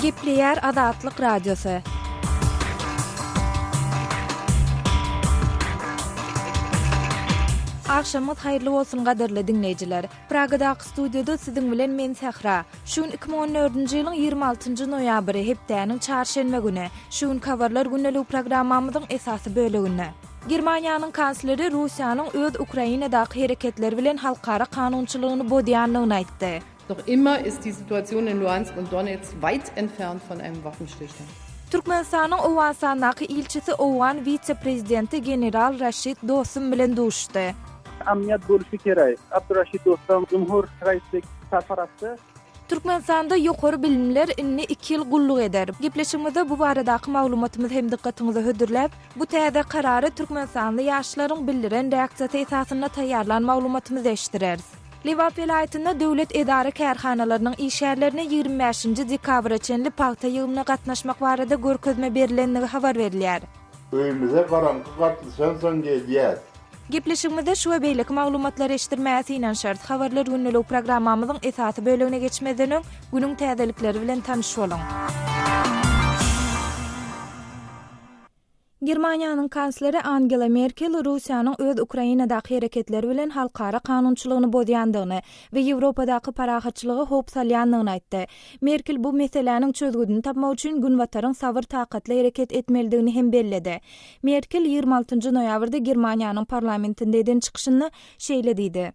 Gepleyer Azatlyk Radiosu. Akşamyz haýyrly bolsun gaderli dinleýijiler. Pragadaky studioda siziň bilen men Sahra. Şuň 2014-nji ýylyň 26-njy noýabry hepdäniň çarşenbe güni. Şuň kawarlar günnelik programmamyzyň esasy böleginde. Germaniýanyň kansleri Russiýanyň öz Ukrainadaky hereketleri bilen halkara kanunçylygyny bodýanlygyny aýtdy. Doch immer ist die Situation in Luhansk und Donetsk weit entfernt von einem Waffenstillstand. Türkmenistanyň Owasanaky ilçisi Owan vice-prezidenti general Raşid Dostum bilen duşdy. Amniyat boluşy kerak. Abdurraşid Dostum Cumhur Raýslyk sarfarasty. Türkmenistanda ýokary bilimler inni 2 ýyl gulluk eder. Gepleşigimizde bu baradaky maglumatymyz hem dikkatinizi hödürläp, bu täze karary Türkmenistanda ýaşlaryň bildiren reaksiýasy esasyna taýýarlan maglumatymyzy eşdireriz. Liwap vilayetinde döwlet edara kärhanalarynyň işgärlerine 25-nji dekabra çenli paýta ýygyna gatnaşmak barada görkezme berilendigi habar berilýär. Öýümüze garaňky gartlyşan soň gelýär. Gepleşigimizde şu we beýleki maglumatlary eşdirmäsi inen şert habarlar günnelik programmamyzyň esasy bölegine geçmeden öň günüň täzelikleri bilen tanyş boluň. Germaniýanyň kansleri Angela Merkel Russiýanyň öz Ukrainadaky hereketleri bilen halkara kanunçylygyny bodýandygyny we Ýewropadaky parahatçylygy hop salýandygyny aýtdy. Merkel bu meseleniň çözgüdini tapmak üçin günwataryň sabır takatly hereket etmelidigini hem belledi. Merkel 26-njy noýabrda Germaniýanyň parlamentinde eden çykyşyny şeýle diýdi.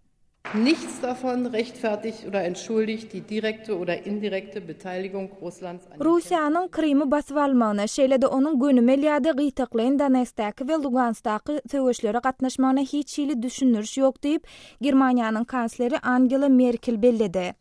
Nichts davon rechtfertigt oder entschuldigt die direkte oder indirekte Beteiligung Russlands an Russiýanyň Krymy basyp almagyna, şeýle-de onuň gönümel ýa-da gytaklaryň Donetskdaky we Luganskdaky söwüşlere gatnaşmagyna hiç ýyly düşünürüş ýok diýip Germaniýanyň kansleri Angela Merkel belledi.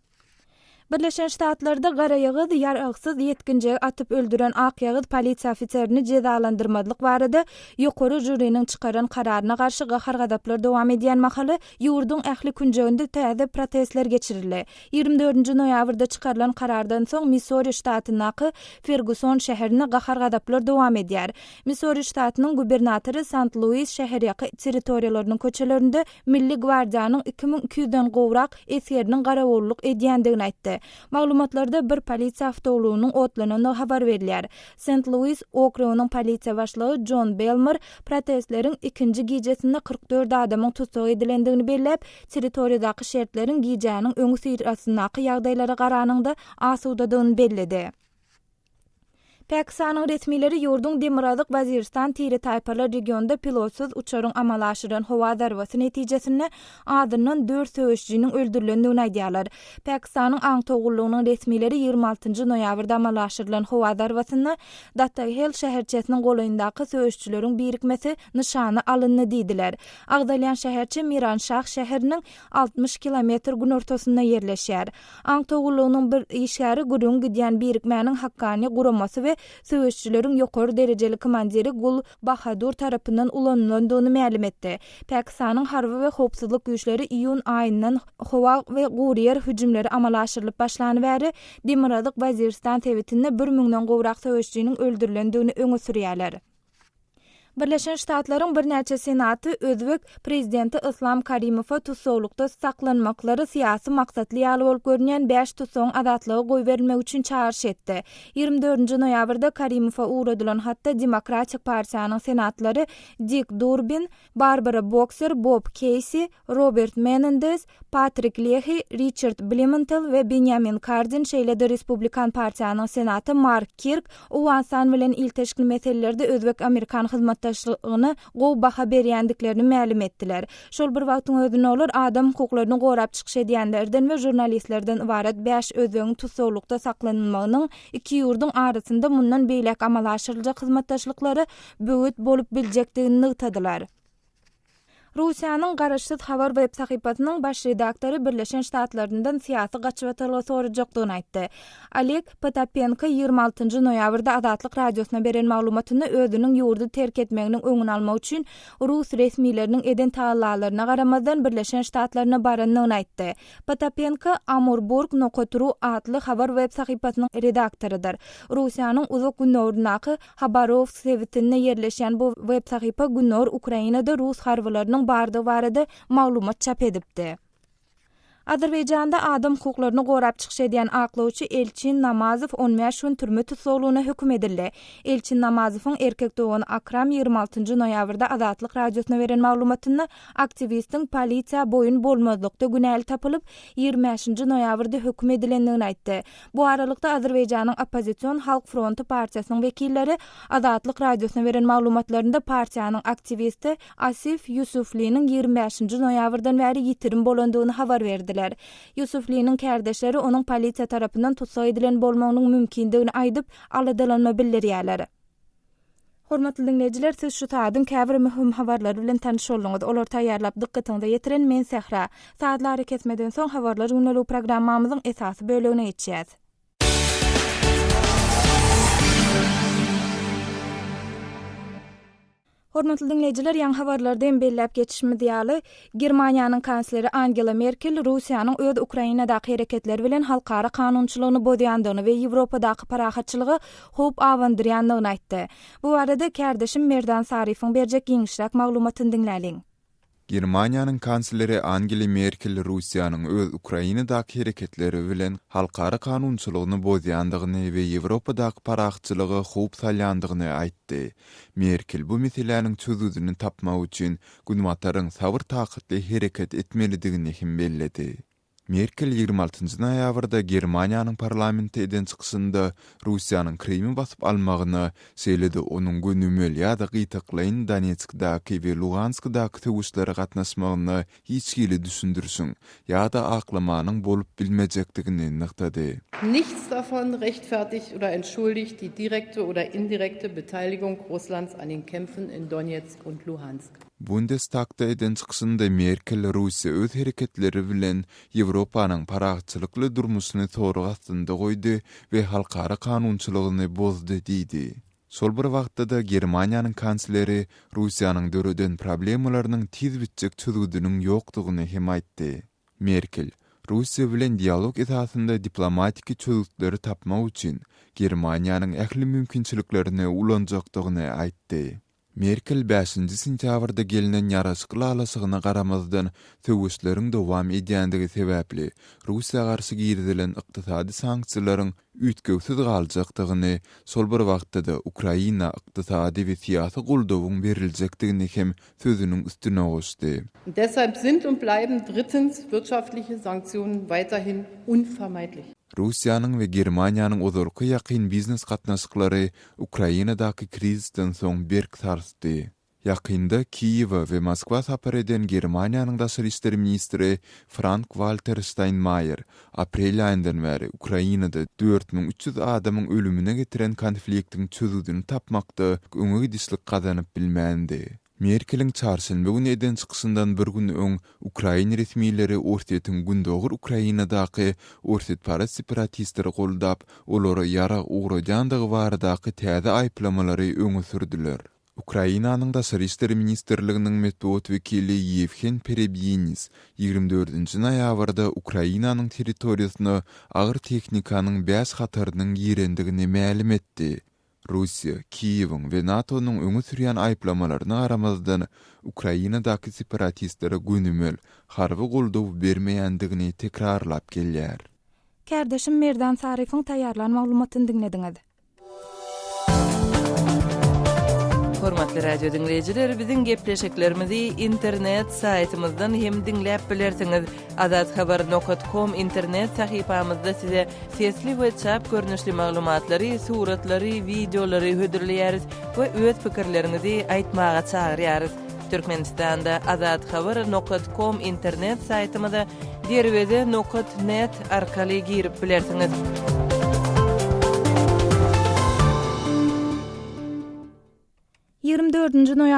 Birleşen Ştatlarda gara ýagyz ýaragsyz ýetkinje atyp öldüren ak ýagyz polisiýa ofiserini jezalandyrmadyk barada ýokary jüriňiň çykaran kararyna garşy gahar gadaplar dowam edýän mahaly ýurduň ähli künjeginde täze protestler geçirildi. 24-nji noýabrda çykarylan karardan soň Missouri ştatynaky Ferguson şäherine gahar gadaplar dowam edýär. Missouri ştatynyň gubernatory St. Louis şäher ýaky territoriýalarynyň köçelerinde Milli Gwardiýanyň 2200-den gowrak esgeriniň garawolluk edýändigini aýtdy. Maglumatlarda bir polisiýa awtobulunyň otlanyny habar berilýär. St. Louis okrugynyň polisiýa başlygy John Belmer protestleriň ikinji gijesinde 44 adamyň tutsak edilendigini belläp, territoriýadaky şertleriň gijäniň öňü syrasyndaky ýagdaýlara garanyňda asudadygyny belledi. Pakistanyň resmileri ýurduň Demirazyk Waziristan Tiri taýpalar regionda pilotsuz uçaryň amal aşyran howa zarwasy netijesinde adynyň 4 söwüşçiniň öldürilendigini aýdýarlar. Pakistanyň aň togullygynyň resmileri 26-njy noýabrda amal aşyrylan howa zarwasyny Datahel şäherçesiniň golaýyndaky söwüşçileriň birikmesi nyşany alyndy diýdiler. Agdalyan şäherçe Miranşah şäheriniň 60 kilometr günortasynda ýerleşýär. Aň togullygynyň bir işgäri gurun gidýän birikmäniň hakkany guramasy we söwüşçileriň ýokary derejeli komandiri Gul Bahadur tarapyndan ulanýandygyny ma'lum etdi. Pakistanyň harby we howpsuzlyk güýçleri iýun aýyndan howa we guriýer hüjümleri amal aşyrylyp başlany bäri Demirazyk Waziristan tewitinde 1000-den gowrak söwüşçiniň öldürilendigini öňe sürýärler. Birleşen Ştatlaryň bir näçe senaty Özbek prezidenti Islom Karimowa tutsawlykda saklanmaklary syýasy maksatly ýaly bolup görünýän 5 tutsagyň azatlygy goý berilmek üçin çağırış etdi. 24-nji noýabrda Karimowa uğradylan hatda Demokratik Partiýanyň senatlary Dick Durbin, Barbara Boxer, Bob Casey, Robert Menendez, Patrick Leahy, Richard Blumenthal we Benjamin Cardin şeýle-de Republikan Partiýanyň senaty Mark Kirk Owansan bilen ilteşkil meselelerde Özbek Amerikan hyzmatdaşlygyny gowy baha berýändiklerini ma'lum etdiler. Şol bir wagtyň özüne olar adam hukuklaryny gorap çykyş edýänlerden we jurnalistlerden ibaret 5 özüň tutsawlykda saklanmagynyň iki ýurduň arasynda mundan beýlek amal aşyryljak hyzmatdaşlyklary böwet bolup biljekdigini ýytadylar. Russiýanyň garaşsyz habar web sahypasynyň baş redaktory Birleşen Ştatlaryndan syýasy gaçywatarlygy sorajakdygyny aýtdy. Oleg Potapenko 26-njy noýabrda Azatlyk radiosyna beren maglumatyny özüniň ýurdu terk etmeginiň öňüni almak üçin Rus resmiýetleriniň eden taýdanlaryna garamazdan Birleşen Ştatlaryna barandygyny aýtdy. Potapenko Amurburg Nokoturu adly habar web sahypasynyň redaktorydyr. Russiýanyň uzak günnordunaky Habarovsk sewitinde ýerleşýän bu web sahypa günnor Ukrainada Rus harbylarynyň bardy barada maglumat çap edipdi. Azerbaycanda adam hukuklaryny gorap çykyş edýän aklawçy Elçin Namazow 15 gün türme tutulgyna hökm edildi. Elçin Namazowyň erkek dogany Akram 26 noýabrda Azatlyk radiosyna beren maglumatyny aktivistiň polisiýa boyun bolmazlykda günäli tapylyp 25 noýabrda hökm edilendigini aýtdy. Bu aralykda Azerbayjanyň Opposision Halk Frontu partiýasynyň wekilleri Azatlyk radiosyna beren maglumatlarynda partiýanyň aktivisti Asif Yusufliň 25 noýabrdan bäri ýitirim bolandygyny habar berdiler. Yusufliň kardeşleri onuň polisiýa tarapyndan tutsak edilen bolmagynyň mümkindigini aýdyp aladalanma bildirýärler. Hormatly dinleyijiler, siz şu taýdan käbir mühim habarlar bilen tanyş boldyňyz. Olar taýýarlap dikkatiňizi ýetiren men Sehra. Saatlary kesmeden soň habarlar günlük programmamyzyň esasy bölegine geçýär. Hormatly dinleyijiler, ýa-ni habarlardan belläp geçişmi diýaly Germaniýanyň kansleri Angela Merkel Russiýanyň öz Ukrainadaky hereketleri bilen halkara kanunçylygyny bozýandygyny we Ýewropadaky parahatçylygy hop awandyrýandygyny aýtdy. Bu arada kardeşim Merdan Sarifoň berjek giňişrak maglumatyny dinläliň. Germaniýanyň kansleri Angela Merkel Russiýanyň öz Ukrainadaky hereketleri bilen halkara kanunçylygyny bozýandygyny we Ýewropadaky parahatçylygy hop salýandygyny aýtdy. Merkel bu meseleniň çözüdüni tapmak üçin günwataryň sabır takatly hereket etmelidigini hem belledi. Merkel 26 noýabrda Germaniýanyň parlamenti eden çykyşynda Russiýanyň Krimi basyp almagyny seýledi. Onuň günümel ýa-da gytaklaýyn Donetskdaky we Luganskdaky töwüşlere gatnaşmagyny hiç kili düşündürsin ýa-da aklamanyň bolup bilmejekdigini nyktady. Nichts davon rechtfertigt oder entschuldigt die direkte oder indirekte Beteiligung Russlands an den Kämpfen in Donetsk und Luhansk. Bundestagda eden çykyşynda Merkel Russiýa öz hereketleri bilen Ýewropanyň parahatçylykly durmuşyny torg astynda goýdy we halkara kanunçylygyny bozdy diýdi. Sol bir wagtda Germaniýanyň kansleri Russiýanyň döreden problemalarynyň tiz bitjek çözüdüniň ýokdugyny hem aýtdy. Merkel Russiýa bilen dialog esasynda diplomatik çözükleri tapmak üçin Germaniýanyň ähli mümkinçiliklerine ulanjakdygyny aýtdy. Merkel 5 sentýabrda gelinen ýaraşykly alasygyna garamazdan töwüşleriň dowam edýändigi sebäpli Russiýa garşy girdilen ykdysady sanksiýalaryň ütgöwsiz galjakdygyny, sol bir wagtda Ukraina ykdysady we siýasy guldawyň beriljakdygyny hem sözüniň üstüne goşdy. Deshalb sind und bleiben drittens wirtschaftliche Sanktionen weiterhin unvermeidlich. Russiýanyň we Germaniýanyň ozurky ýakyn biznes gatnaşyklary Ukrainadaky krizden soň berk sarsdy. Ýakynda Kiýew we Moskwa sapar eden Germaniýanyň daşary işleri ministri Frank-Walter Steinmeier aprel aýyndan bäri Ukrainada 4300 adamyň ölümine getiren konfliktiň çözüdüni tapmakda öňe gidişlik kazanyp bilmändi. Merkel'in çarşamba günü eden çykyşyndan bir gün öň Ukraina resmiýetleri ortaýetin gündogur Ukrainadaky ortaýetparast separatistleri goldap, olary ýara ugrajandygy baradaky täze aýplamalary öňe sürdüler. Ukrainanyň daşary işleri ministrliginiň medeniýet wekili Yevhen Perebyenis 24 noýabrda Ukrainanyň territoriýasyna agyr teknikanyň 5 hatarynyň girendigini ma'lum etdi. Russiýa, Kiýewiň we NATO'nyň öňe sürýän aýplamalaryny aramazdan Ukrainadaky separatistlere günümel harby goldaw bermeýändigini tekrarlap gelýär. Kardeşim Merdan Sarifoň taýýarlan maglumatyny dinlediňiz. Hormatly radio dinleyijiler, biziň gepleşiklerimizi internet saýtymyzdan hem dinläp bilersiňiz. azathabar.com internet sahypamyzda size sesli we çap görnüşli maglumatlary, suratlary, videolary hödürleýäris we öz pikirlerinizi aýtmaga çagyrýarys. Türkmenistanda azathabar.com internet saýtymyza derwede.net arkaly girip bilersiňiz.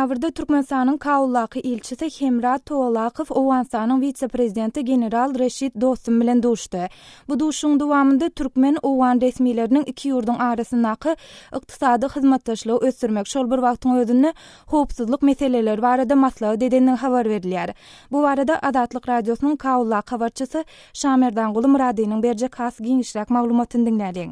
noýabrda Türkmenistanyň Kabullaky ilçisi Hemrat Towalakow Owganstanyň wise-prezidenti general Reşit Dostum bilen duşdy. Bu duşuň dowamında Türkmen Owgan resmiýetleriniň iki ýurdun arasyndaky ykdysady hyzmatdaşlygy ösdürmek şol bir wagtyň özünde howpsuzlyk meseleleri barada maslahat edenini habar berilýär. Bu barada Azatlyk radiosynyň Kabullaky habarçysy Şamerdan Guly Muradynyň berjek has giňişrak maglumatyny dinlädiň.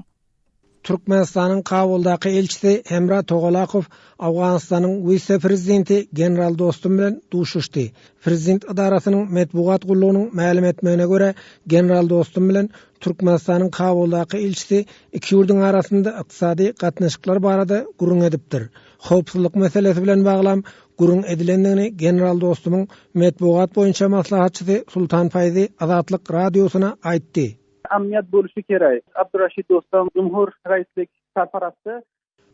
Türkmenistanyň Kabuldaky elçisi Emra Togolakow Awganystanyň vice-prezidenti general Dostum bilen duşuşdy. Prezident idarasynyň medbugat gullugynyň ma'lum etmegine göre general Dostum bilen Türkmenistanyň Kabuldaky elçisi iki ýurduň arasynda ykdysady gatnaşyklar barada gurrun edipdir. Howpsuzlyk meselesi bilen baglam gurrun edilendigini general Dostumyň medbugat boýunça maslahatçysy Sultan Fayzi Azatlyk radiosyna aýtdy. Amniyat boluşy kerak. Abdurraşid Dostum Cumhur raýslik sarparasty.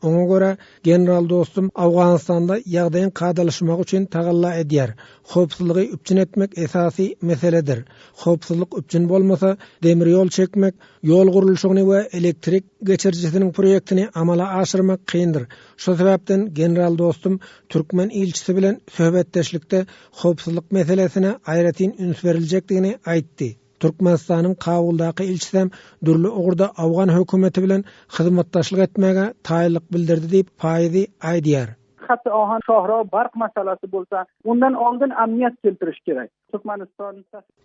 Oňa göre general Dostum Awganystanda ýagdaýyň kadalyşmagy üçin tagalla edýär. Howpsuzlygy üpçün etmek esasy meseledir. Howpsuzlyk üpçün bolmasa demir ýol çekmek, ýol gurulşygyny we elektrik geçirjisiniň proýektini amala aşyrmak kyndyr. Şo sebäpden general Dostum Türkmen elçisi bilen söhbetdeşlikde howpsuzlyk meselesine aýratyn üns beriljekdigini aýtdy. Türkmenistanyň Kabuldaky elçisi dürli ogurda Awgan hökümeti bilen hyzmatdaşlyk etmege taýylyk bildirdi diýip Fayzi aýdýar. Hatda Ahan Şahra barq masalasi bolsa, ondan oldin amniyat keltiriş kerak.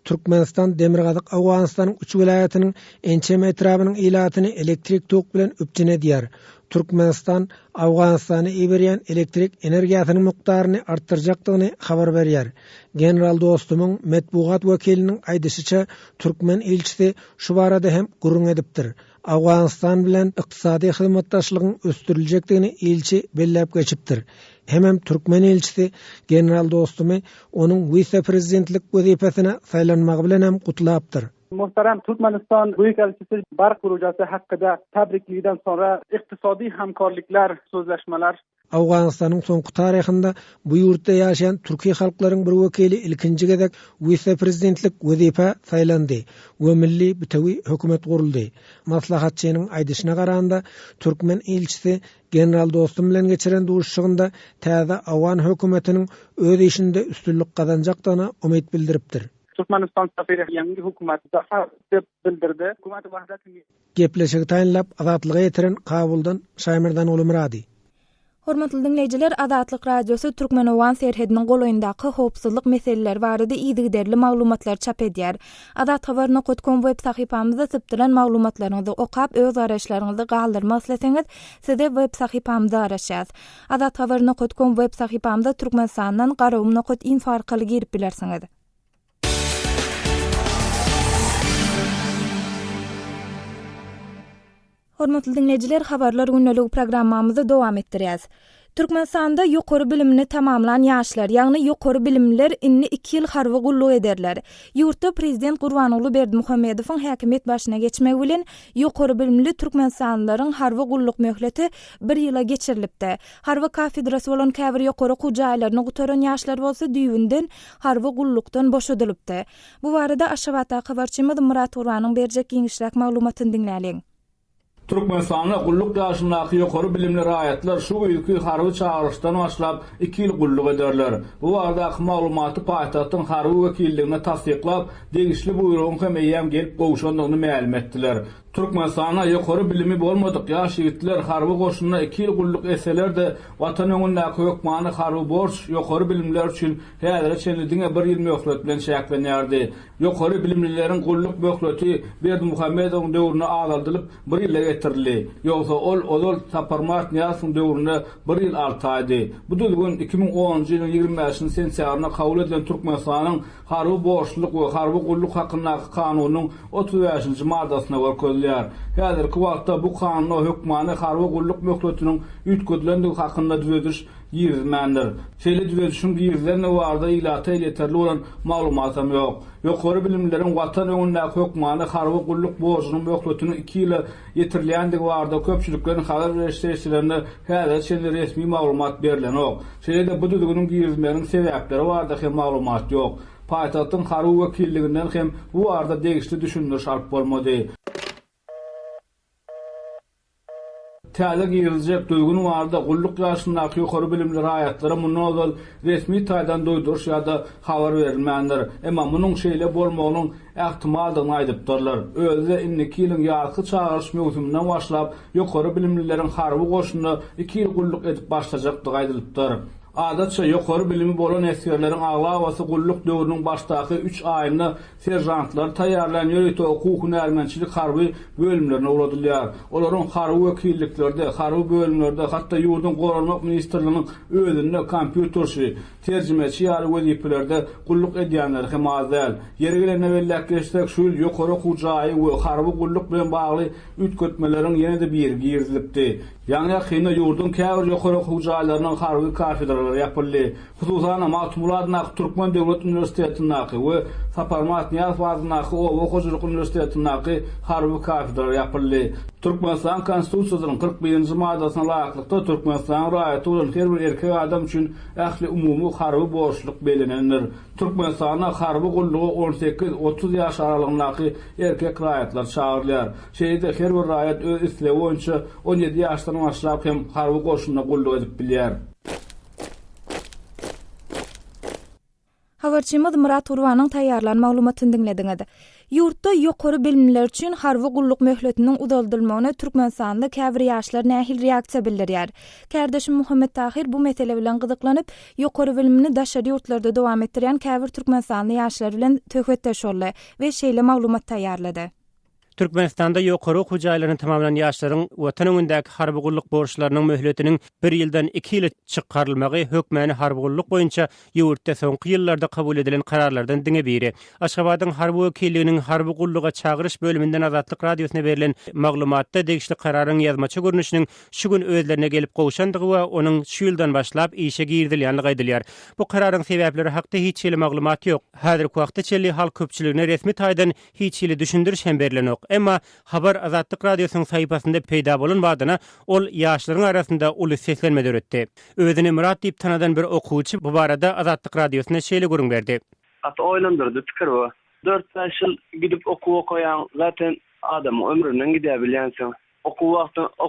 Türkmenistan Demirgazyk Awganystanyň 3 vilayatynyň ençeme etrabynyň ilatyny elektrik tok bilen üpçün edýär. Türkmenistan Awganystany iberýän elektrik energiýasynyň mukdaryny artdyrjakdygyny habar berýär. General Dostumyň medbugat wekiliniň aýdysyça Türkmen elçisi şu barada hem gurrun edipdir. Awganystan bilen ykdysady hyzmatdaşlygyň östüriljekdigini elçi belläp geçipdir. Hemem Türkmen elçisi general Dostumy onuň vice-prezidentlik wezipesine saýlanmagy bilen hem gutlapdyr. Muhtaram Türkmenistan Büyük Elçisi barq projesi hakkında tabrikliğinden sonra iktisadi hamkorliklar, sözleşmeler. Awganystanyň soňky taryhynda bu ýurtda ýaşaýan türki halklaryň bir wekili ilkinji gezek vice-prezidentlik wezipe saýlandy we milli bitawi hökümet guruldy. Maslahatçynyň aýdyşyna garaganda Türkmen elçisi general Dostum bilen geçiren duşuşygynda täze Awgan hökümetiniň öz işinde üstünlük kazanjakdygyna umyt bildiripdir. Türkmenistan safiri yangi hökümet daha dep bildirdi. Hökümet wahdatyny gepleşigi taýinlap azatlyga ýetiren Kabuldan Şaýmyrdan Ulumrady. Hormatly dinleýijiler, Azatlyk radiosu Türkmen-Awgan serhediniň golaýyndaky howpsuzlyk meseleleri barada ýygyderli maglumatlar çap edýär. Azathabar.com web sahypamyzda sypdyran maglumatlaryňyzy okap öz araşlaryňyzy galdyrmak isleseňiz, size web sahypamyzda araşýas. Azathabar.com web sahypamyzda Türkmenistandan garawum.info arkaly girip bilersiňiz. Hormatly dinleyijiler, habarlar günnelik programmamyzy dowam etdirýäs. Türkmenistanda ýokary bilimini tamamlanan ýaşlar, ýagny ýokary bilimliler inni 2 ýyl harby gullyk ederler. Ýurtda prezident Gurbanuly Berdimuhammedowyň häkimet başyna geçmegi bilen ýokary bilimli türkmenistanlylaryň harby gullyk möhleti 1 ýyla geçirilipdi. Harby kafedrasy bolan käbir ýokary hujaýlaryny gutaran ýaşlar bolsa düýünden harby gullykdan boşadylypdy. Bu barada Aşgabatda habarçymyz Murat Uranyň berjek ýeňişlik maglumatyny dinläliň. Türkmenistan'da gulluk yaşındaky ýokary bilimli raýatlar şu ýylky harby çağrışdan başlap 2 ýyl gulluk ederler. Bu barada maglumaty paýtagtyň harby wekilligine tasdiklap, degişli buýrugyň hem eýem gelip gowşandygyny ma'lum etdiler. Türkmenistan'a ýokary bilimi bolmadyk ýaş ýigitler harby goşunyna 2 ýyl gulluk etseler de watan öňünde hökmany harby borç ýokary bilimler üçin häzir çenlidiňe 1 ýyl möhlet bilen şäklenýärdi. Ýokary bilimlileriň gulluk möhleti Berdimuhammedowyň döwrüne azadylyp 1 ýyla getirildi. Ýogsa ol Taparmat Niýasyň döwrüne 1 ýyl artaýdy. Bu düzgün 2010-njy ýylyň 25-nji sentýabrynda kabul edilen Türkmenistanyň harby borçluk we harby gulluk hakyndaky kanunyň 35-nji maddasyna görkezilýär. Häzirki wagtda bu kanuny hökmany harby gulluk möhletiniň ýetgidilendigi hakynda düzediş ýyzmandyr. Şeýle düzedişiň ýyzlarına barada ilata ýeterli bolan maglumatam ýok. Ýokary bilimleriň watan öňündäki hökmany harby gulluk borçynyň möhletini 2 ýyla ýetirlendigi barada köpçülikleriň habar berişlerine häzir şeýle resmi maglumat berilen ok. Şeýle bu düzgünüň ýyzmanyň sebäpleri barada hem maglumat ýok. Paýtagtyň harby wekilliginden hem bu barada degişli düşündiriş alyp bolmady. Täze giýiljek duyguny barda gulluk ýaşyndaky ýokary bilimli raýatlara munozal resmi taýdan doýduruş ýa-da habar berilmändir. Emma munyň şeýle bolmagynyň ähtimaldygyny aýdypdyrlar. Özde 2 ýylyň ýarky çağırış mewsumyndan başlap ýokary bilimlileriň harby goşunyny 2 ýyl gulluk edip başlajakdygy aýdylypdyr. Adatça ýokary bilimi bolan eskerleriň aglawasy gulluk döwrüniň başdaky 3 aýynda serjantlar taýýarlanýar ýa-da hukuk närmençilik harby bölümlerine uladylýar. Olaryň harby wekilliklerde, harby bölümlerde, hatda ýurdun goralmak ministrliginiň özünde kompýuterçi, terjimeçi ýaly weziplerde gulluk edýänler hem azal. Ýeri gelende belläkleşsek şu ýokary hujaý we harby gulluk bilen bagly ütkötmeleriň ýene-de bir girizlipdi. Ýani ýakyna ýurdun käbir ýokary hujaýlarynyň harby kafedralary ýapyldy. Hususan Matmuladna Türkmen Döwlet Üniversitetiniň we Saparmat Niyazwazynyň Owa Hoşuluk Üniversitetiniň harby kafedralary ýapyldy. Türkmenistan Konstitusiýasynyň 41-nji maddasyna laýyklykda Türkmenistan raýaty bolan her bir erkek adam üçin ähli umumy harby borçluk belenendir. Türkmenistana harby gullugy 18-30 ýaş aralygyndaky erkek raýatlar çağırylýar. Şeýde her bir raýat öz islebi boýunça 17 ýaşdan başlap hem harby goşunyna gulluk edip bilýär. Habarçymyz Murat Urwanyň taýýarlan maglumatyny dinlediňiz. Ýurtda ýokary bilimler üçin harby gulluk möhletiniň uzaldylmagyna Türkmenistanda käbir ýaşlar nähil reaksiýa bildirýär. Kärdeşim Muhammed Tahir bu mesele bilen gyzyklanyp, ýokary bilimini daşary ýurtlarda dowam etdirýän käbir Türkmenistanda ýaşlar bilen töhwetdeş boldy we şeýle maglumat taýýarlady. Türkmenistanda ýokary hujaýlaryny tamamlanan ýaşlaryň watan öňündäki harby gulluk borçlarynyň möhletiniň 1 ýyldan 2 ýyla çykarylmagy hökmäni harby gulluk boýunça ýurtda soňky ýyllarda kabul edilen kararlardan diňe biri. Aşgabatyň harby wekilliginiň harby gulluga çagyryş bölüminden Azatlyk radiosyna berilen maglumatda degişli kararyň ýazmaça görnüşiniň şu gün özlerine gelip gowşandygy we onuň şu ýyldan başlap işe girdilýänligi aýdylýar. Bu kararyň sebäpleri hakda hiç ýyly maglumat ýok. Häzirki wagtda çelli halk köpçüligine resmi taýdan hiç ýyly düşündiriş hem berilen Emma habar Azatlyk radiosynyň sahypasynda peýda bolan wadyna ol ýaşlaryň arasynda uly seslenme döretdi. Özüni Murat diýip tanadan bir okuwçy bu barada Azatlyk radiosyna şeýle görüň berdi. Hatta oýlandyrdy pikir bu. 4-5 ýyl gidip okuýan zaten adam ömründen gidebilýänsiň. Okuw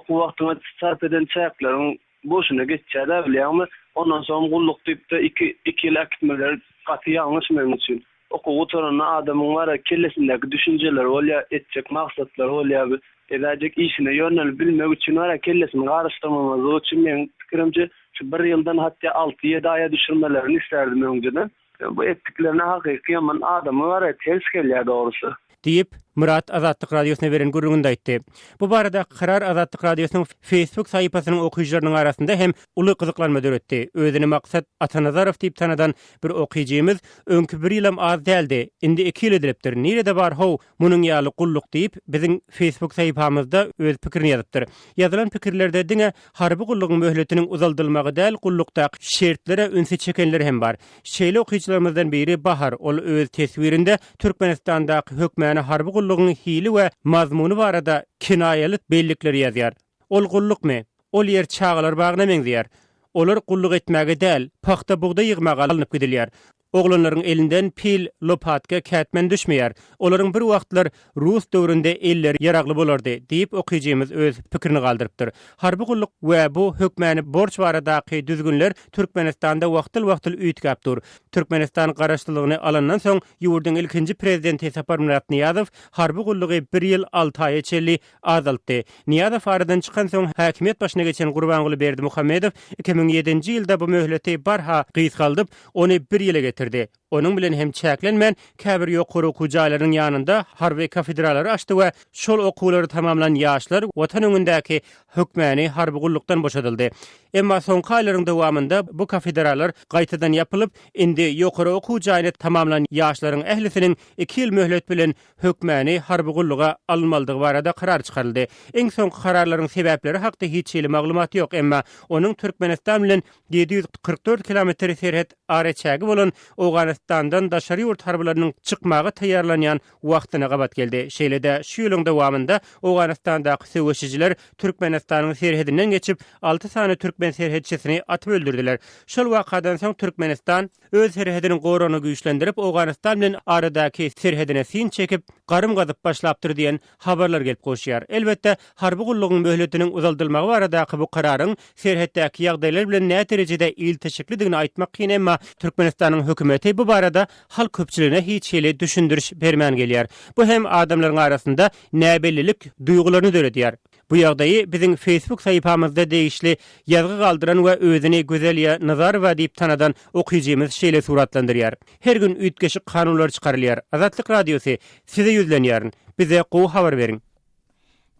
wagtyna sarf eden çäkleриň boşuna geçýär bilýärmi? Ondan soň gulluk diýip-de 2 ýyl akitmeler gaty ýalňyş mümkin. Okuw torana adamyň wara kellesindäki düşünjeler bolýar, etjek maksatlar bolýar, edäjek işine ýönelip bilmek üçin wara kellesini garaşdyrmamagy üçin men pikirimçe şu 1 ýyldan hatda 6-7 aýa düşürmelerini isterdim öňden. Bu etdiklerine hakykyman adamy wara ters gelýär dogrusu. Diýip Murat Azatlyk radiosyna beren görüňünde aýtdy. Bu barada karar Azatlyk radiosynyň Facebook sahypasynyň okuyjylarynyň arasynda hem uly gyzyklanma döretdi. Özüni maksat Atanazarow diýip tanadan bir okuyjymyz öňkü 1 ýylam az däldi. Indi 2 ýyl edipdir. Nerede bar how munyň ýaly gulluk diýip biziň Facebook sahypamyzda öz pikirini ýazypdyr. Ýazylan pikirlerde diňe harby gullugyň möhletiniň uzaldylmagy däl gullukdaky şertlere ünsi çekenler hem bar. Şeýle okuyjylarymyzdan biri Bahar ol öz teswirinde Türkmenistandaky hökmäni harby gullugyň hili we mazmuny barada kinaýaly bellikleri ýazýar. Ol gullukmy? Ol ýer çağlar bagyna meňdýär. Olar gulluk etmäge däl, paxta buğda ýygmaga alınıp gidilýär. Oglanlaryň elinden pil, lopatka, kätmen düşmeýär. Olaryň bir wagtlar Rus döwründe eller ýaragly bolardy diýip okuyjymyz öz pikirini galdyrypdyr. Harby gulluk we bu hökmäni borç baradaky düzgünler Türkmenistanda wagtyl üýtgäpdir. Türkmenistan garaşdylygyny alandan soň ýurdun ilkinji prezidenti Saparmurat Niyazow harby gullugy 1 ýyl 6 aýa çelli azaltdy. Niyazow aradan çykan soň häkimet başyna geçen Gurbanguly Berdimuhammedow 2007-nji ýylda bu möhleti barha gysgaldyp ony 1 ýyla getirdi. Onun bilen hem çäklenmän käbir ýokary okuwjaýlaryň ýanynda harby kafedralary açdy we şol okuwlary tamamlanan ýaşlar watan öňündäki hökmäni harby gullukdan boşadyldy. Emma soňky aýlaryň dowamında bu kafedralar gaýtadan ýapylyp, indi ýokary okuwjaýyny tamamlanan ýaşlaryň ählisiniň 2 ýyl möhlet bilen hökmäni harby gulluga alınmalydygy barada karar çykaryldy. Eň soňky kararlaryň sebäpleri hakda hiç ýyly maglumat ýok, emma onuň Türkmenistan bilen 744 kilometr serhet araçägi bolan Awganistandan daşary ýurt harbylarynyň çykmagy taýýarlanýan wagtyna gabat geldi. Şeýle-de şu ýylyň dowamında Awganistandaky söwüşçiler Türkmenistanyň serhedinden geçip 6 sany türkmen serhetçisini atyp öldürdiler. Şol wakadan soň Türkmenistan öz serhedini gorany güýçlendirip Awganistan bilen aradaky serhedine sin çekip garym gazyp başlapdyr diýen habarlar gelip goşýar. Elbetde harby gullugyň möhletiniň uzaldylmagy baradaky bu kararyň serhetdäki ýagdaýlar bilen näme derejede iltişiklidigini aýtmak kyn, emma Türkmenistanyň hökümeti bu barada halk köpçüligine hiç ýyly düşündiriş bermän gelýär. Bu hem adamlaryň arasynda näbellilik duýgularyny döredýär. Bu ýagdaýy biziň Facebook saýpamyzda degişli ýazgy galdyran we özüni Gözelýa Nazarowa diýip tanadan okuyjymyz şeýle suratlandyrýar. Her gün üýtgeşik kanunlar çykarylýar. Azatlyk radiosy size ýüzlenýär. Bize gowy habar beriň.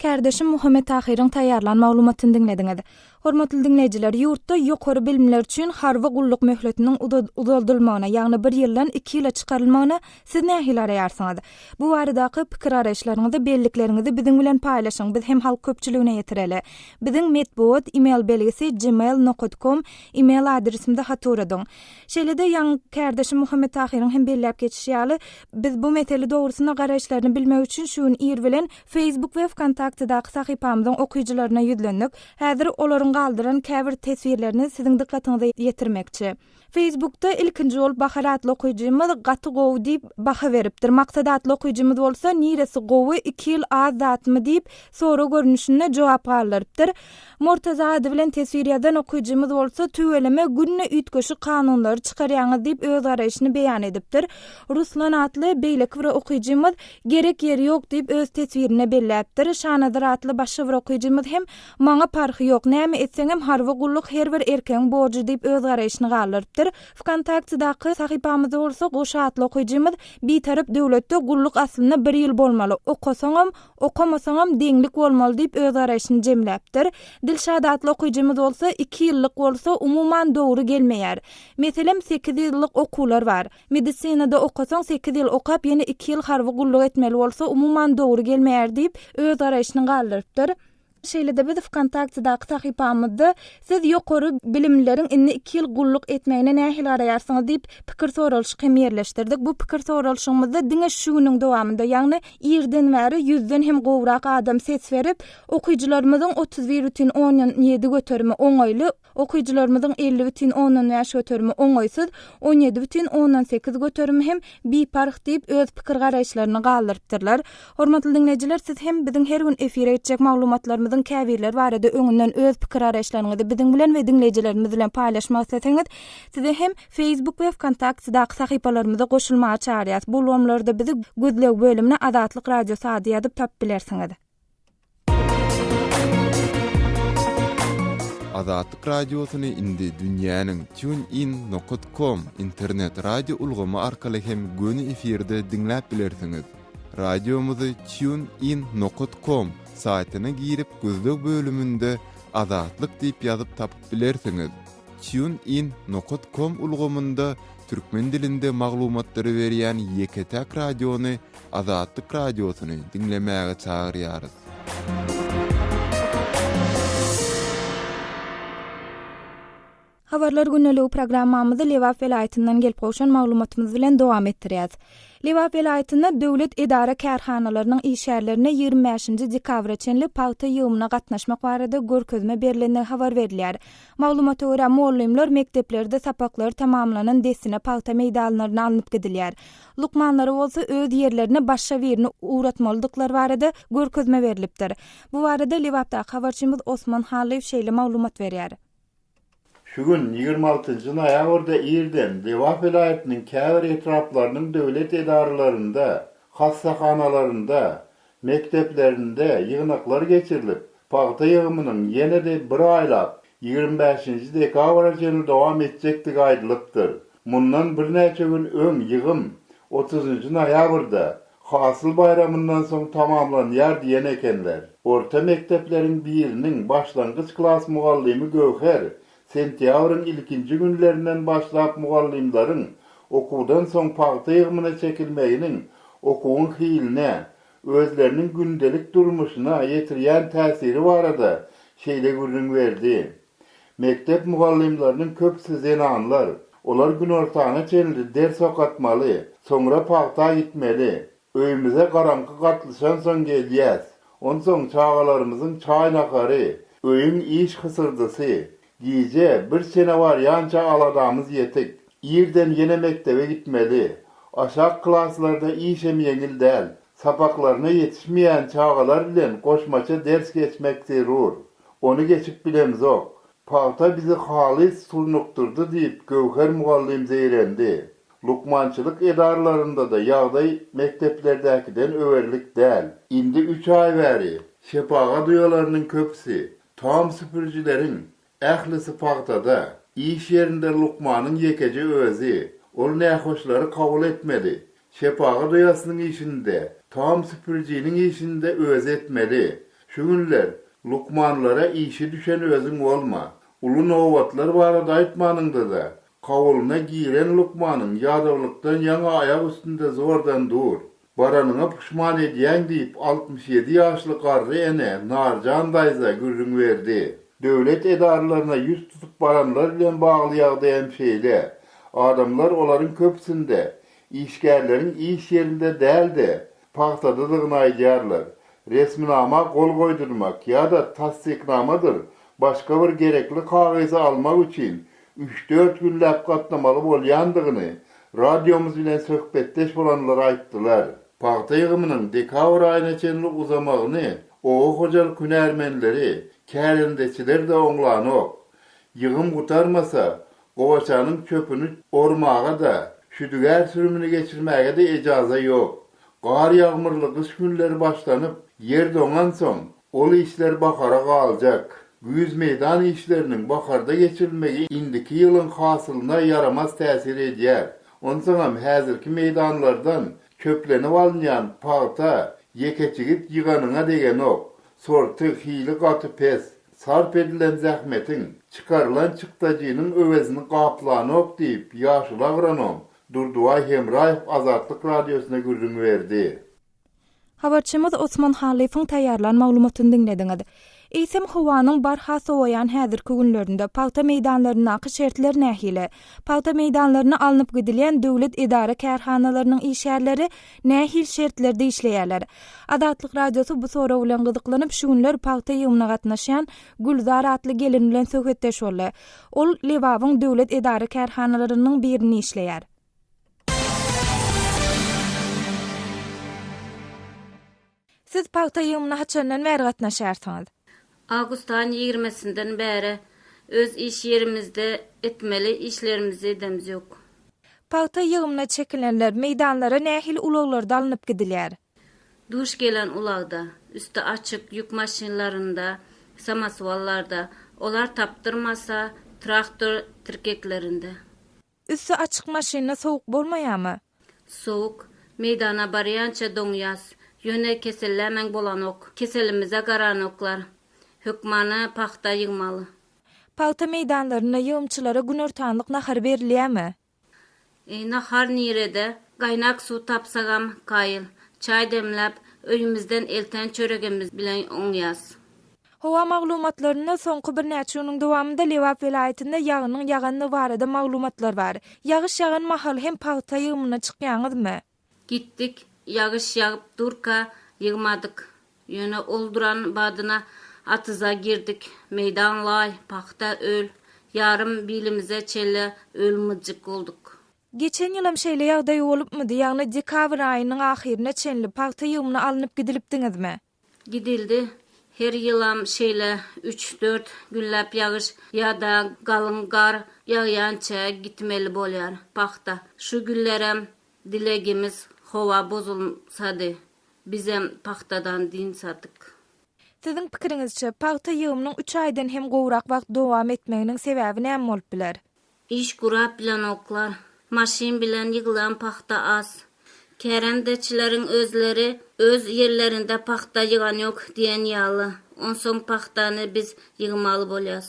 Kardeşim Muhammed Tahiryň taýýarlan maglumatyny dinlediňiz. Hormatly dinleýijiler, ýurtda ýokary bilimler üçin harby gulluk möhletiniň uzaldylmagyna, ýagny 1 ýyldan 2 ýyla çykarylmagyna siz nähili araýarsyňyz? Bu baradaky pikir araýşlaryňyzy, bellikleriňizi biziň bilen paýlaşyň. Biz hem halk köpçüligine ýetireli. Biziň medbot email belgisi gmail.com email adresimde haturadyň. Şeýle-de ýa kardeşim Muhammed Tahiryň hem belläp geçişýaly biz bu mesele dogrusyna garaýşlaryny bilmek üçin şuň ýer bilen Facebook we Kontaktdaky sahypamyzyň okuyjylaryna ýüzlendik. Häzir olaryň galdyran käbir tesbirlerini siziň dikkatiňize ýetirmekçi. Facebook'ta ilkinji bolup Bahar adly okuyjymyz gaty gowy diýip baha beripdir. Maksat adly okuyjymyz bolsa niresi gowy 2 ýyl azatmy diýip soru görnüşine jogap galypdyr. Murtaza ady bilen tesbir ýazan okuyjymyz bolsa tüweleme günne üýtgeşi kanunlary çykarýaňyz diýip öz garaýşyny beýan edipdir. Ruslan adly beýleki bir okuyjymyz gerek ýeri ýok diýip öz tesbirini belläpdir. Şanazar adly başga bir okuyjymyz hem maňa parhy ýok, näme etseňem harby gulluk her bir erkeň borjy diýip öz garaýşyny galypdyr. Kontaktdaky sahypamyzda bolsa goşa adly okuyjymyz bitarap döwletde gulluk aslyna 1 ýyl bolmaly. Okasaňam, okamasaňam deňlik bolmaly diýip öz garaýşyny jemläpdir. Dilşad adly okuyjymyz bolsa 2 ýyllyk bolsa umuman dogry gelmeýär. Meselem 8 ýyllyk okuwlar bar. Medisinada okasaň 8 ýyl okap ýene 2 ýyl harby gulluk etmeli bolsa umuman dogry gelmeýär diýip öz garaýşyny galypdyr. Şeýle-de biz Kontaktdaky sahypamyzda siz ýokary bilimleriň inni 2 ýyl gulluk etmegine nähili araýarsyňyz diýip pikir soralyşy hem ýerleşdirdik. Bu pikir soralyşymyzda diňe şunyň dowamında, ýagny ýerden bäri 100den hem gowrak adam ses berip, okuyjylarymyzyň 31,17 göterme oňaýly, okuyjylarymyzyň 50,10 göterme oňaýsyz, 17,18 göterme hem biparh diýip öz pikir garaýşlaryny galypdyrlar. Hormatly dinleýijiler, siz hem biziň her gün efire etjek maglumatlarymyzy käbirler barada öňünden öz pikir araýşlaryňyzy biziň bilen we dinleýijilerimiz bilen paýlaşmak isteseňiz, size hem Facebook we Kontaktdaky sahypalarymyza goşulmagy çağırýas. Bu bolumlarda bizi gözleg bölümine Azatlyk radiosu ady ýazyp tap bilersiňiz. Azatlyk radiosyny indi dünýäniň tunein.com internet radio ulgamy arkaly hem göni efirde dinläp bilersiňiz. Radiomuzy tunein.com saytyna girip gözlük bölümünde Azatlyk diýip ýazyp tapyp bilersiňiz. tunein.com ulgamynda türkmen dilinde maglumatlary berýän Ýeketäk radiony Azatlyk radiosyny dinlemäge çagyrýarys. Habarlar günnälik programmamyzy Lewap welaýatyndan gelip goşan maglumatymyz bilen dowam etdirýäs. Lewap welaýatynda döwlet edara kärhanalarynyň işgärlerine 25-nji dekabra çenli paýta ýygyna gatnaşmak barada görkezme berilenden habar berilýär. Maglumata görä mollimler mekteplerde sapaklary tamamlanan desine paýta meýdanlaryna alınıp gidilýär. Lukmanlary bolsa öz ýerlerine başga birini uğratmalydyklary barada görkezme berilipdir. Bu barada Lewapda habarçymyz Osman Haliýew şeýle maglumat berýär. Şu gün 26 noýabrda ýerden Lewap welaýatynyň käbir etraplarynyň döwlet edaralarynda, hassahanalarynda, mekteplerinde ýygnaklar geçirilip, paýta ýygymynyň ýene-de bir aýlap 25-nji dekabra çenli dowam etjektigi aýdylypdyr. Mundan bir näçe gün öň ýygym 30 noýabrda hasyl bayramyndan soň tamamlanýar diýen ekenler. Orta mektepleriň biriniň başlangyç klas mugallimi Gowher sentýabrın ilkinji günlerinden başlap mugallimlaryň okuwdan soň paýta ýygymyna çekilmeginiň okuwyň hylyna, özleriniň gündelik durmuşyna ýetirýän täsiri barada şeýle görnüň berdi. Mektep mugallimlarynyň köpsi zenanlar, olar gün ortagyna çenli ders okatmaly, soňra paýta gitmeli. Öýümüze garaňky gatlyşan soň gelýäs. Onsoň çağalarymyzyň çaýnakary, öýüň iş hysırdysy, Gece bir sene var yanca aladamız yetik. Ýerden ýene mektebe gitmeli. Aşak klaslarda işem ýeňil däl. Sapaklaryna ýetişmeýän çağalar bilen goşmaça ders geçmek zerur. Onu geçip bilemizok. Paýta bizi halys surnukturdy diýip Gowher mugallim zeýrendi. Lukmançylyk edarlarynda da ýagdaý mekteplerdäkiden öwerlik däl. Indi 3 ay bäri Şepaga duyalarının köpsi, tam süpürcülerin ählisi pagtada, iş yerinde Lukman'ın yekeci özü, ol nähoşlary kabul etmeli. Şepaga duyasının işinde, tam süpürcünün işinde öz etmeli. Şu günler Lukmanlara işi düşen özün olma. Ulu novatlar barada aytmanında da, kavuluna giren Lukman'ın yadavlıktan yana ayak üstünde zordan dur. Baranına pişman ediyen deyip 67 yaşlı karrı ene Narcan Dayza gürrün verdi. Devlet edarlarına yüz tutup baranlar bilen bağlıyağdı hemşeyle. Adamlar onların köpsünde, işgərlərin iş yerinde değil de pahtadılığına aydılarlar. Resminama kol koydurmak ya da tasdiknamadır. Başka bir gerekli kağısı almak için 3-4 günlük katlamalı bolyandığını radyomuz bilen söhbetteş olanlar ayttılar. Pahta yığımının dekabr ayına çenli uzamağını o hocalık hünermenleri, kərindeçiler de oňlanok. Yığım kutarmasa, Govaçanın çöpünü ormağa da, şüdüger sürümünü geçirmeye de ecaza yok. Qar yağmurlu kış günleri başlanıp, yer donan son, ol işler bakara kalacak. Güz meydan işlerinin bakarda geçirilmeyi indiki yılın hasılına yaramaz tesir ediyor. Ondan hazırki meydanlardan köplenip alınyan pahta, yekeçigit yığanına degen ok. Sortuk, hili katı pes. Sarp edilen zahmetin, çıkarılan çıktacının övezini kaplanı ok deyip yaşıl agronom Durduay Hemrayev Azatlık Radyosuna gürrün verdi. Habarçymyz Osman Halif'in taýýarlan maglumatyn dinlediňiz. Eýsem howanyň barha sowaýan häzirki günlerinde pahta meýdanlarynaky şertler nähile? Pahta meýdanlaryna alınıp gidilen döwlet edara kärhanalarynyň işgärleri nähil şertlerde işleýärler? Adatlyk radiosu bu soraw bilen gyzyklanyp şu günler pahta ýygyna gatnaşan Gülzar atly gelin bilen söhbetdeş boldy. Ol Lewabyň döwlet edara kärhanalarynyň birini işleýär. Siz pahta ýygyna haçandan bäri gatnaşarsyňyz? Ağustos'un 20'sinden beri öz iş yerimizde etmeli işlerimizi edemiz yok. Pahta ýygymyna çekilenler meýdanlara nähil ulaglarda alınıp gidilýär? Duş gelen ulagda, üstü açık yük maşinlarında, samasvallarda, olar taptırmasa traktör tirkeklerinde. Üstü açık maşinna soğuk bolmaýarmy? Soğuk, meýdana barýança doňýas, ýöne kesellämeň bolanok, keselimize garanoklar. Hükmanı pahta yığmalı. Pahta meýdanlaryna ýygymçylara günortanlyk nahar berilýärmi? Nahar nirede gaynak su tapsagam kayıl, çay demläp öýümizden elten çöregimiz bilen oňýas. Howa maglumatlaryna soňky bir näçe ýylyň dowamında Lewap welaýetinde ýagynyň ýaganly barada maglumatlar bar. Ýagyş ýagan mahal hem pahta ýygymyna çykýaňyzmy? Gitdik, ýagyş ýagyp durka ýygmadyk. Ýöne olduran badyna atıza girdik. Meydan lay, pahta öl. Yarım bilimize çelle ölmücük olduk. Geçen ýylym şeýle ýagdaý bolupmydy? Ýagny dekabr aýynyň ahirine çenli pahta ýygyna alınıp gidilipdiňizmi? Gidildi. Her ýylam şeýle 3-4 günläp ýagyş ýa-da galyň gar ýagýança gitmeli bolýar pahta. Şu günlerem dilegimiz howa bozulsady. Bizem pahtadan din satyk. Siziň pikiriňizçe pahta ýygymynyň 3 aýdan hem gowrak wagt dowam etmeginiň sebäbi näme bolup biler? İş gurap bilen oklar, maşin bilen ýygylan pahta az. Kärendeçileriň özleri öz yerlerinde pahta ýygan ýok diýen ýaly. Onsoň pahtany biz ýygmaly bolýas.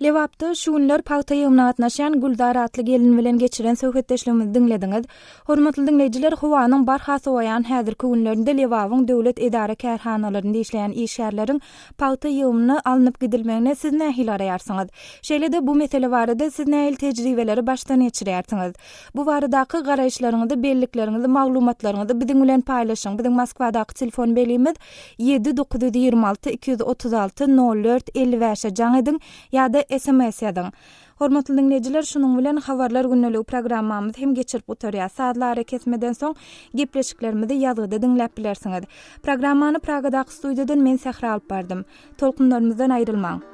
Lewapda şu günler pahta ýygymyna gatnaşan Gülzar atly gelin bilen geçiren söhbetdeşligimizi dinlediňiz. Hormatly dinleýijiler, howanyň barha sowaýan häzirki günlerinde Lewabyň döwlet edara kärhanalarynda işleýän işgärleriň pahta ýygymyna alınıp gidilmegine siz nähil araýarsyňyz? Şeýle-de bu mesele barada siz nähil tejribeleri başdan geçirýärsiňiz? Bu baradaky garaýşlaryňyzy, bellikleriňizi, maglumatlaryňyzy biziň bilen paýlaşyň. Biziň Moskwadaky telefon belimiz 7926 236 04 55 jaň ediň ýa-da SMS ýazyň. Hormatly dinleýijiler, şunuň bilen habarlar günnelik programmamyz hem geçirip oturýar. Saatlar kesmeden soň gepleşiklerimizi ýazgyda dinläp bilersiňiz. Programmany Pragadaky studiýadan men Sahra alyp bardym. Tolkunlarymyzdan aýrylmaň.